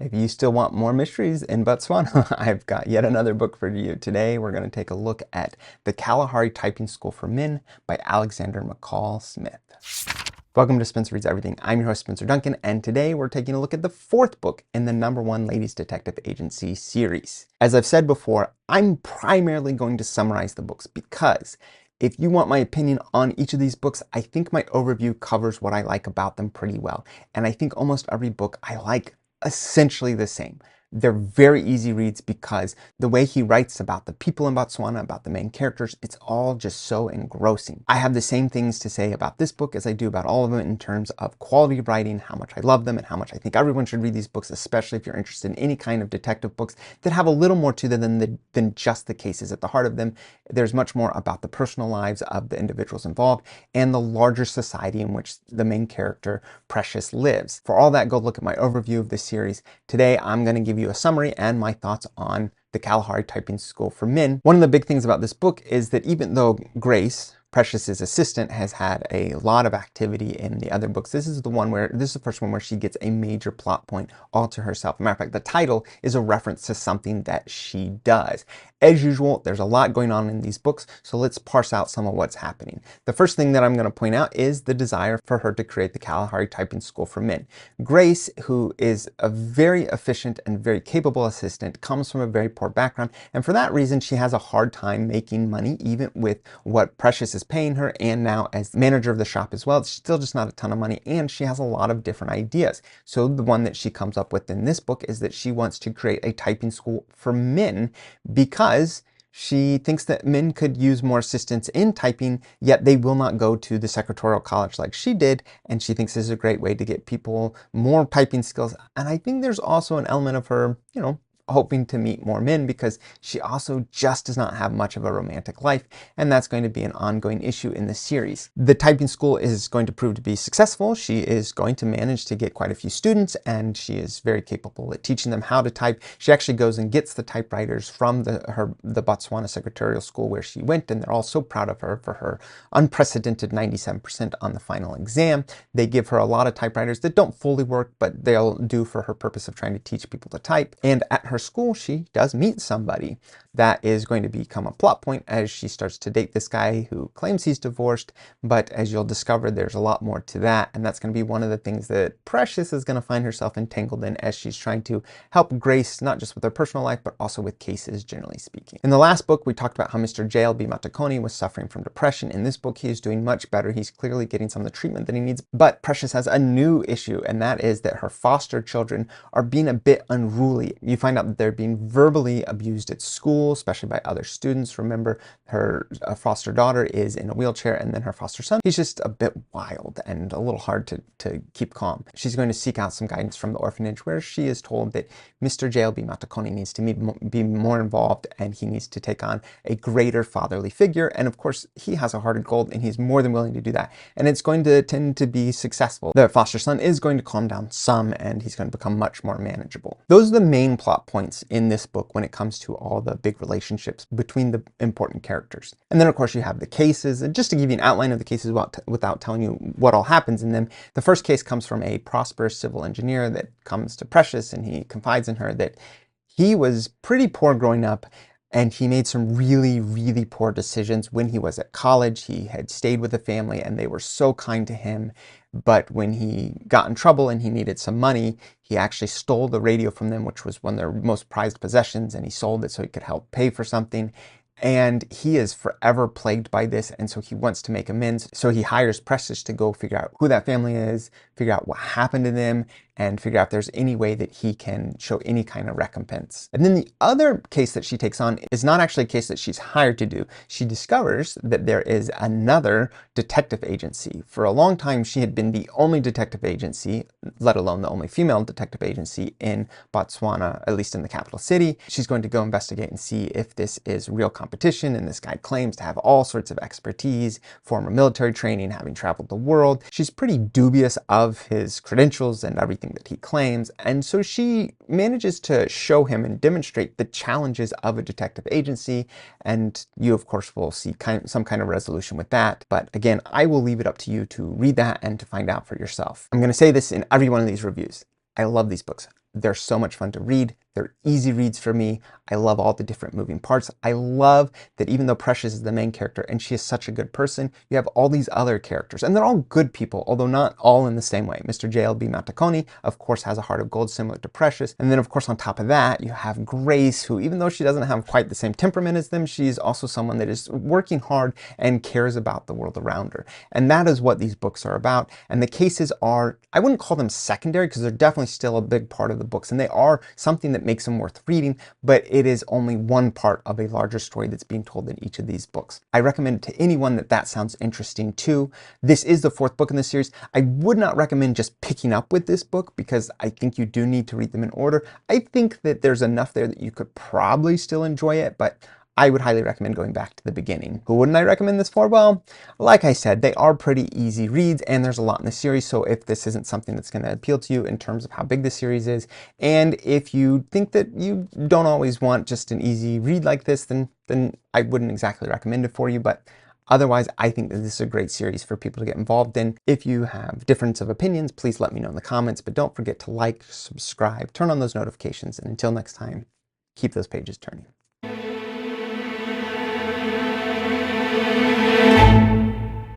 If you still want more mysteries in Botswana, I've got yet another book for you. Today, we're going to take a look at The Kalahari Typing School for Men by Alexander McCall Smith. Welcome to Spencer Reads Everything. I'm your host, Spencer Duncan, and today we're taking a look at the fourth book in the #1 Ladies Detective Agency series. As I've said before, I'm primarily going to summarize the books because if you want my opinion on each of these books, I think my overview covers what I like about them pretty well. And I think almost every book I like essentially the same. They're very easy reads because the way he writes about the people in Botswana, about the main characters, it's all just so engrossing. I have the same things to say about this book as I do about all of them in terms of quality of writing, how much I love them, and how much I think everyone should read these books, especially if you're interested in any kind of detective books that have a little more to them than just the cases at the heart of them. There's much more about the personal lives of the individuals involved and the larger society in which the main character, Precious, lives. For all that, go look at my overview of this series. Today, I'm going to give you a summary and my thoughts on the Kalahari Typing School for Men. One of the big things about this book is that even though Grace, Precious's assistant, has had a lot of activity in the other books, this is the first one where she gets a major plot point all to herself. Matter of fact, the title is a reference to something that she does. As usual, there's a lot going on in these books, so let's parse out some of what's happening. The first thing that I'm going to point out is the desire for her to create the Kalahari Typing School for Men. Grace, who is a very efficient and very capable assistant, comes from a very poor background, and for that reason, she has a hard time making money, even with what Precious is paying her, and now as manager of the shop as well. It's still just not a ton of money, and she has a lot of different ideas. So the one that she comes up with in this book is that she wants to create a typing school for men because she thinks that men could use more assistance in typing, yet they will not go to the secretarial college like she did, and she thinks this is a great way to get people more typing skills. And I think there's also an element of her, hoping to meet more men because she also just does not have much of a romantic life, and that's going to be an ongoing issue in the series. The typing school is going to prove to be successful. She is going to manage to get quite a few students, and she is very capable at teaching them how to type. She actually goes and gets the typewriters from the Botswana Secretarial School where she went, and they're all so proud of her for her unprecedented 97% on the final exam. They give her a lot of typewriters that don't fully work, but they'll do for her purpose of trying to teach people to type. And at her school, she does meet somebody that is going to become a plot point as she starts to date this guy who claims he's divorced, but as you'll discover, there's a lot more to that, and that's going to be one of the things that Precious is going to find herself entangled in as she's trying to help Grace, not just with her personal life, but also with cases, generally speaking. In the last book, we talked about how Mr. JLB Matakoni was suffering from depression. In this book, he is doing much better. He's clearly getting some of the treatment that he needs, but Precious has a new issue, and that is that her foster children are being a bit unruly. You find out that they're being verbally abused at school, especially by other students. Remember, her foster daughter is in a wheelchair, and then her foster son, he's just a bit wild and a little hard to keep calm. She's going to seek out some guidance from the orphanage where she is told that Mr. JLB Matakoni needs to be more involved, and he needs to take on a greater fatherly figure. And of course, he has a heart of gold, and he's more than willing to do that. And it's going to tend to be successful. The foster son is going to calm down some, and he's going to become much more manageable. Those are the main plot points in this book when it comes to all the big relationships between the important characters. And then of course you have the cases, and just to give you an outline of the cases without telling you what all happens in them, the first case comes from a prosperous civil engineer that comes to Precious, and he confides in her that he was pretty poor growing up, and he made some really, really poor decisions when he was at college. He had stayed with a family, and they were so kind to him. But when he got in trouble and he needed some money, he actually stole the radio from them, which was one of their most prized possessions, and he sold it so he could help pay for something. And he is forever plagued by this, and so he wants to make amends. So he hires Precious to go figure out who that family is, figure out what happened to them, and figure out if there's any way that he can show any kind of recompense. And then the other case that she takes on is not actually a case that she's hired to do. She discovers that there is another detective agency. For a long time, she had been the only detective agency, let alone the only female detective agency in Botswana, at least in the capital city. She's going to go investigate and see if this is real competition, and this guy claims to have all sorts of expertise, former military training, having traveled the world. She's pretty dubious of his credentials and everything that he claims, and so she manages to show him and demonstrate the challenges of a detective agency, and you of course will see some kind of resolution with that. But again, I will leave it up to you to read that and to find out for yourself. I'm going to say this in every one of these reviews. I love these books. They're so much fun to read. They're easy reads for me. I love all the different moving parts. I love that even though Precious is the main character and she is such a good person, you have all these other characters, and they're all good people, although not all in the same way. Mr. JLB Matakoni, of course, has a heart of gold similar to Precious. And then, of course, on top of that, you have Grace, who, even though she doesn't have quite the same temperament as them, she's also someone that is working hard and cares about the world around her. And that is what these books are about. And the cases are, I wouldn't call them secondary because they're definitely still a big part of the books, and they are something that makes them worth reading, but it is only one part of a larger story that's being told in each of these books. I recommend it to anyone that sounds interesting too. This is the 4th book in the series. I would not recommend just picking up with this book because I think you do need to read them in order. I think that there's enough there that you could probably still enjoy it, but I would highly recommend going back to the beginning. Who wouldn't I recommend this for? Well, like I said, they are pretty easy reads, and there's a lot in the series, so if this isn't something that's going to appeal to you in terms of how big the series is, and if you think that you don't always want just an easy read like this, then I wouldn't exactly recommend it for you, but otherwise, I think that this is a great series for people to get involved in. If you have difference of opinions, please let me know in the comments, but don't forget to like, subscribe, turn on those notifications, and until next time, keep those pages turning.